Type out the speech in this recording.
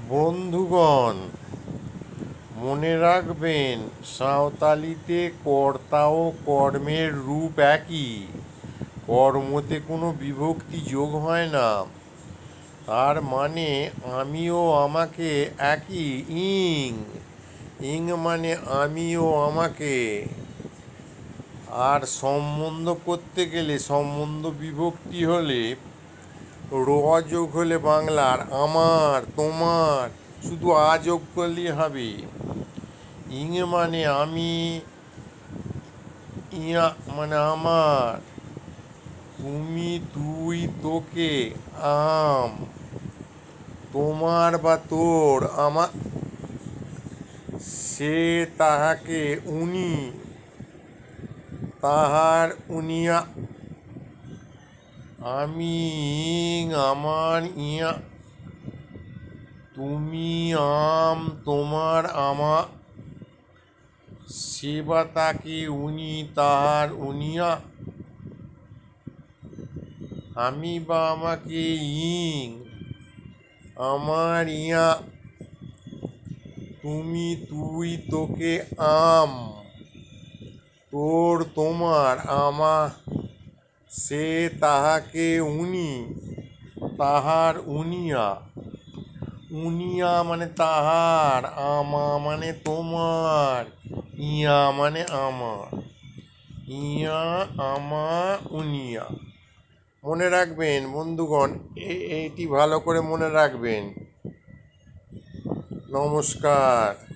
বন্ধুগণ, মনে রাখবেন, সাঁওতালিতে কর্তা ও কর্মের রূপ একই। কর্মতে কোনো বিভক্তি যোগ হয় না। তার মানে আমি ও আমাকে একই। ইং ইং মানে আমি ও আমাকে। আর সম্বন্ধ করতে গেলে, সম্বন্ধ বিভক্তি হলে, র যোগ হলে বাংলার আমার, তোমার, শুধু আ যোগ করলেই হবে। ইং মানে আমি, ইয়া মানে আমার, তুমি, তুই, তোকে, আম, তোমার বা তোর, আমার, সে, তাহাকে, উনি, তাহার, উনিয়া, আমি, ইং, আমার, ইয়া, তুমি, আম, তোমার, আমা, সে বা তাকে, উনি, তাহার, উনিয়া, আমি বা আমাকে, ইং, আমার, ইয়া, তুমি, তুই, তোকে, আম, তোর, তোমার, আমা, সে, তাহাকে, উনি, তাহার, উনিয়া। উনিয়া মানে তাহার, আমা মানে তোমার, ইয়া মানে আমার। ইয়া, আমা, উনিয়া। মনে রাখবেন বন্ধুগণ, এইটি ভালো করে মনে রাখবেন। নমস্কার।